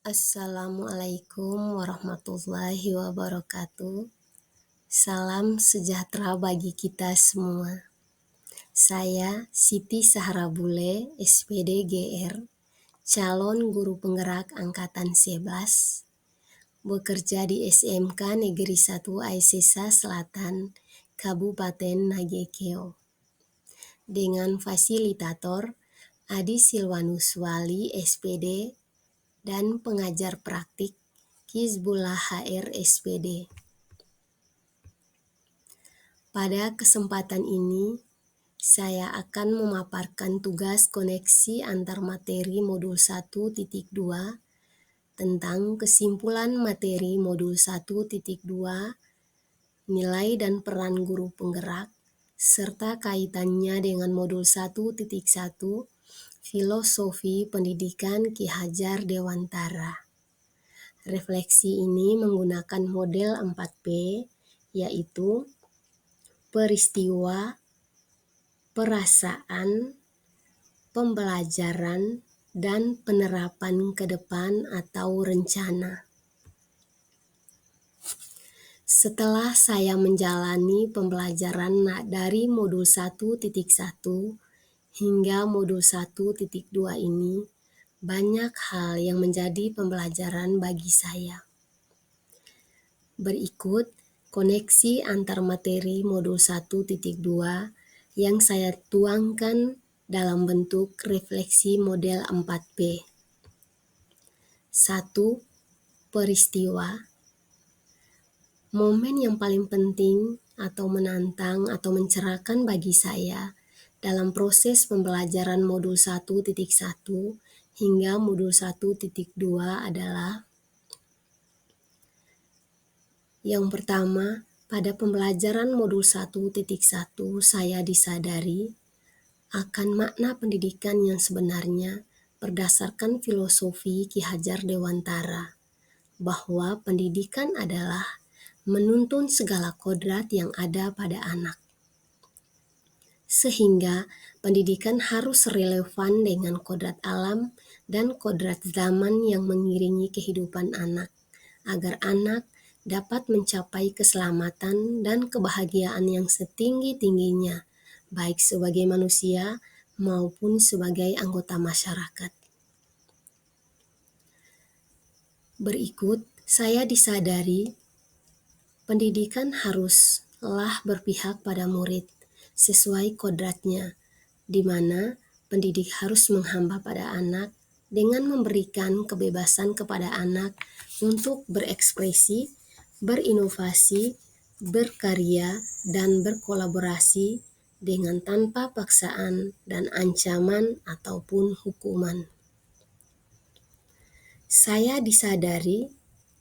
Assalamualaikum warahmatullahi wabarakatuh. Salam sejahtera bagi kita semua. Saya Siti Sahara Bule, SPD GR, calon guru penggerak Angkatan 11, bekerja di SMK Negeri 1 Aisesa Selatan, Kabupaten Nagekeo. Dengan fasilitator Adi Silwanus Wali, SPD, dan pengajar praktik Hizbullah HR SPD. Pada kesempatan ini, saya akan memaparkan tugas koneksi antar materi modul 1.2 tentang kesimpulan materi modul 1.2, nilai dan peran guru penggerak, serta kaitannya dengan modul 1.1, filosofi pendidikan Ki Hajar Dewantara. Refleksi ini menggunakan model 4P, yaitu peristiwa, perasaan, pembelajaran, dan penerapan ke depan atau rencana. Setelah saya menjalani pembelajaran dari modul 1.1 hingga modul 1.2 ini, banyak hal yang menjadi pembelajaran bagi saya. Berikut koneksi antar materi modul 1.2 yang saya tuangkan dalam bentuk refleksi model 4P. 1. Peristiwa. Momen yang paling penting atau menantang atau mencerahkan bagi saya dalam proses pembelajaran modul 1.1 hingga modul 1.2 adalah: yang pertama, pada pembelajaran modul 1.1 saya disadari akan makna pendidikan yang sebenarnya berdasarkan filosofi Ki Hajar Dewantara, bahwa pendidikan adalah menuntun segala kodrat yang ada pada anak. Sehingga pendidikan harus relevan dengan kodrat alam dan kodrat zaman yang mengiringi kehidupan anak, agar anak dapat mencapai keselamatan dan kebahagiaan yang setinggi-tingginya, baik sebagai manusia maupun sebagai anggota masyarakat. Berikut, saya disadari pendidikan haruslah berpihak pada murid sesuai kodratnya, di mana pendidik harus menghamba pada anak dengan memberikan kebebasan kepada anak untuk berekspresi, berinovasi, berkarya, dan berkolaborasi dengan tanpa paksaan dan ancaman ataupun hukuman. Saya disadari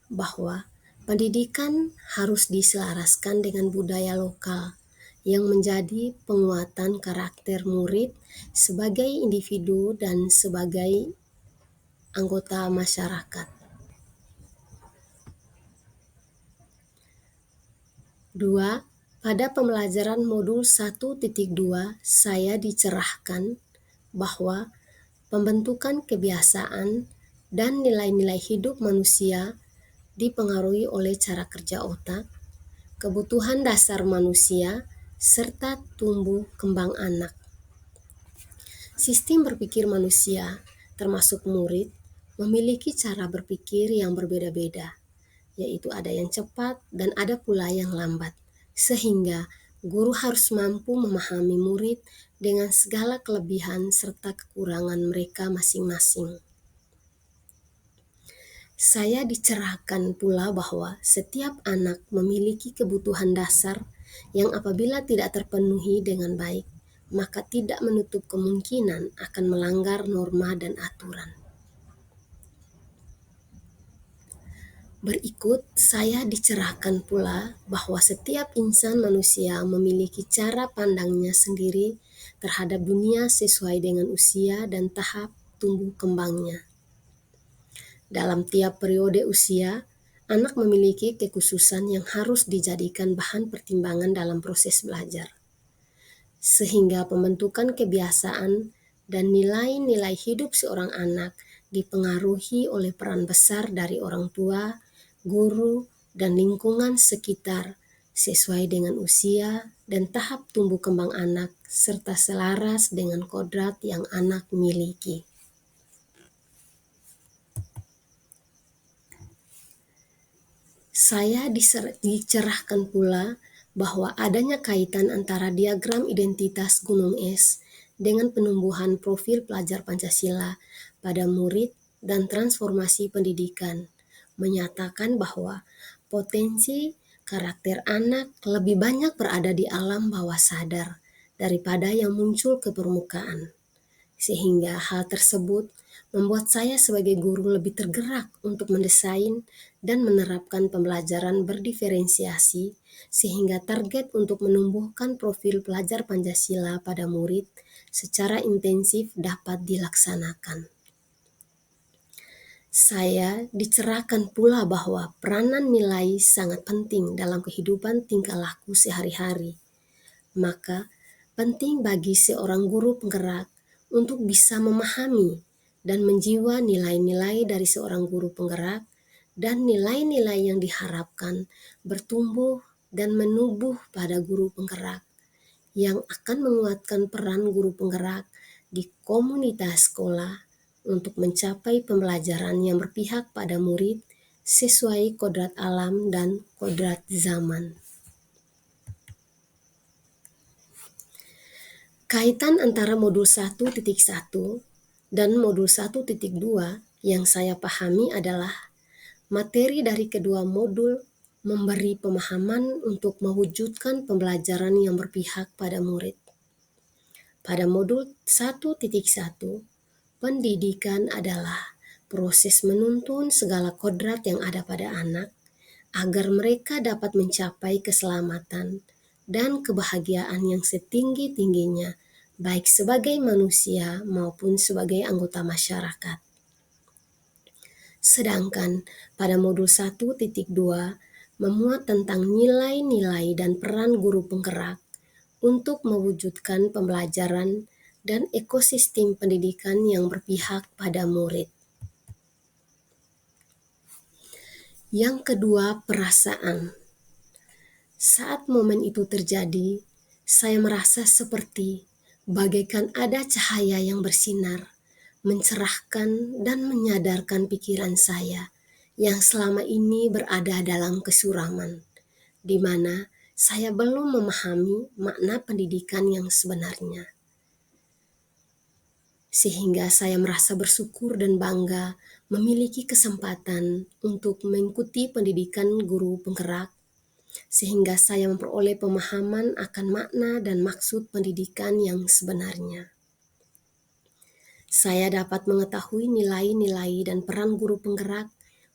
bahwa pendidikan harus diselaraskan dengan budaya lokal yang menjadi penguatan karakter murid sebagai individu dan sebagai anggota masyarakat. 2. Pada pembelajaran modul 1.2 saya dicerahkan bahwa pembentukan kebiasaan dan nilai-nilai hidup manusia dipengaruhi oleh cara kerja otak, kebutuhan dasar manusia, serta tumbuh kembang anak. Sistem berpikir manusia, termasuk murid, memiliki cara berpikir yang berbeda-beda, yaitu ada yang cepat dan ada pula yang lambat, sehingga guru harus mampu memahami murid dengan segala kelebihan serta kekurangan mereka masing-masing. Saya dicerahkan pula bahwa setiap anak memiliki kebutuhan dasar yang apabila tidak terpenuhi dengan baik, maka tidak menutup kemungkinan akan melanggar norma dan aturan. Berikut, saya dicerahkan pula bahwa setiap insan manusia memiliki cara pandangnya sendiri terhadap dunia sesuai dengan usia dan tahap tumbuh kembangnya. Dalam tiap periode usia, anak memiliki kekhususan yang harus dijadikan bahan pertimbangan dalam proses belajar. Sehingga pembentukan kebiasaan dan nilai-nilai hidup seorang anak dipengaruhi oleh peran besar dari orang tua, guru, dan lingkungan sekitar sesuai dengan usia dan tahap tumbuh kembang anak serta selaras dengan kodrat yang anak miliki. Saya dicerahkan pula bahwa adanya kaitan antara diagram identitas Gunung Es dengan penumbuhan profil pelajar Pancasila pada murid dan transformasi pendidikan, menyatakan bahwa potensi karakter anak lebih banyak berada di alam bawah sadar daripada yang muncul ke permukaan. Sehingga hal tersebut membuat saya sebagai guru lebih tergerak untuk mendesain dan menerapkan pembelajaran berdiferensiasi sehingga target untuk menumbuhkan profil pelajar Pancasila pada murid secara intensif dapat dilaksanakan. Saya dicerahkan pula bahwa peranan nilai sangat penting dalam kehidupan tingkah laku sehari-hari. Maka, penting bagi seorang guru penggerak untuk bisa memahami dan menjiwa nilai-nilai dari seorang guru penggerak dan nilai-nilai yang diharapkan bertumbuh dan menubuh pada guru penggerak yang akan menguatkan peran guru penggerak di komunitas sekolah untuk mencapai pembelajaran yang berpihak pada murid sesuai kodrat alam dan kodrat zaman. Kaitan antara modul 1.1 dan modul 1.2 yang saya pahami adalah materi dari kedua modul memberi pemahaman untuk mewujudkan pembelajaran yang berpihak pada murid. Pada modul 1.1, pendidikan adalah proses menuntun segala kodrat yang ada pada anak agar mereka dapat mencapai keselamatan dan kebahagiaan yang setinggi-tingginya, baik sebagai manusia maupun sebagai anggota masyarakat. Sedangkan pada modul 1.2 memuat tentang nilai-nilai dan peran guru penggerak untuk mewujudkan pembelajaran dan ekosistem pendidikan yang berpihak pada murid. Yang kedua, perasaan. Saat momen itu terjadi, saya merasa seperti bagaikan ada cahaya yang bersinar, mencerahkan dan menyadarkan pikiran saya yang selama ini berada dalam kesuraman, di mana saya belum memahami makna pendidikan yang sebenarnya. Sehingga saya merasa bersyukur dan bangga memiliki kesempatan untuk mengikuti pendidikan guru penggerak, sehingga saya memperoleh pemahaman akan makna dan maksud pendidikan yang sebenarnya. Saya dapat mengetahui nilai-nilai dan peran guru penggerak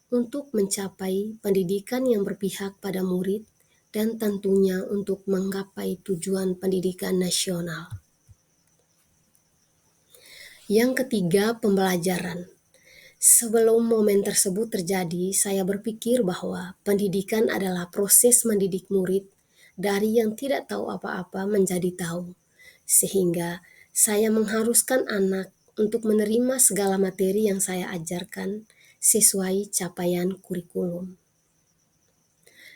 untuk mencapai pendidikan yang berpihak pada murid dan tentunya untuk menggapai tujuan pendidikan nasional. Yang ketiga, pembelajaran. Sebelum momen tersebut terjadi, saya berpikir bahwa pendidikan adalah proses mendidik murid dari yang tidak tahu apa-apa menjadi tahu, sehingga saya mengharuskan anak untuk menerima segala materi yang saya ajarkan sesuai capaian kurikulum.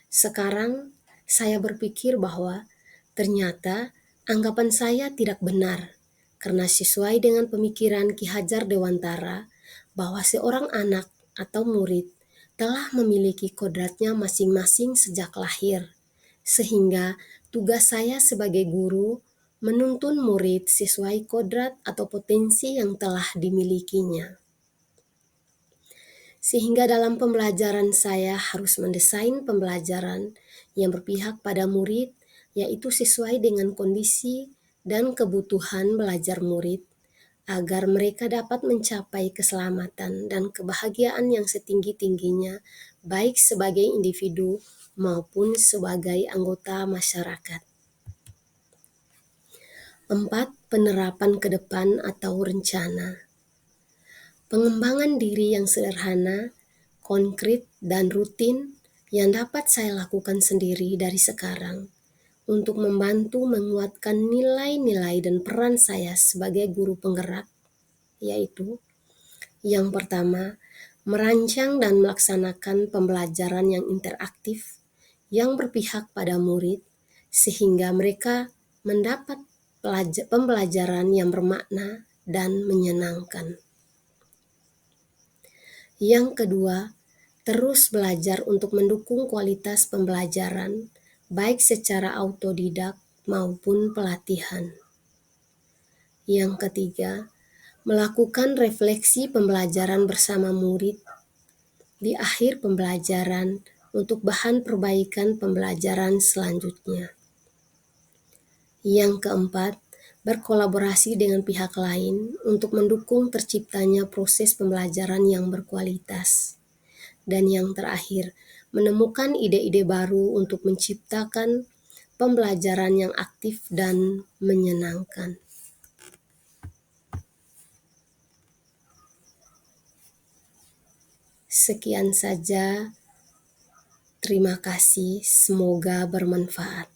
Sekarang, saya berpikir bahwa ternyata anggapan saya tidak benar, karena sesuai dengan pemikiran Ki Hajar Dewantara bahwa seorang anak atau murid telah memiliki kodratnya masing-masing sejak lahir, sehingga tugas saya sebagai guru menuntun murid sesuai kodrat atau potensi yang telah dimilikinya. Sehingga dalam pembelajaran saya harus mendesain pembelajaran yang berpihak pada murid, yaitu sesuai dengan kondisi dan kebutuhan belajar murid, agar mereka dapat mencapai keselamatan dan kebahagiaan yang setinggi-tingginya, baik sebagai individu maupun sebagai anggota masyarakat. 4. Penerapan ke depan atau rencana. Pengembangan diri yang sederhana, konkret, dan rutin yang dapat saya lakukan sendiri dari sekarang untuk membantu menguatkan nilai-nilai dan peran saya sebagai guru penggerak, yaitu Yang pertama, merancang dan melaksanakan pembelajaran yang interaktif yang berpihak pada murid sehingga mereka mendapat pembelajaran yang bermakna dan menyenangkan. Yang kedua, terus belajar untuk mendukung kualitas pembelajaran, baik secara autodidak maupun pelatihan. Yang ketiga, melakukan refleksi pembelajaran bersama murid di akhir pembelajaran untuk bahan perbaikan pembelajaran selanjutnya. Yang keempat, berkolaborasi dengan pihak lain untuk mendukung terciptanya proses pembelajaran yang berkualitas. Dan yang terakhir, menemukan ide-ide baru untuk menciptakan pembelajaran yang aktif dan menyenangkan. Sekian saja. Terima kasih, semoga bermanfaat.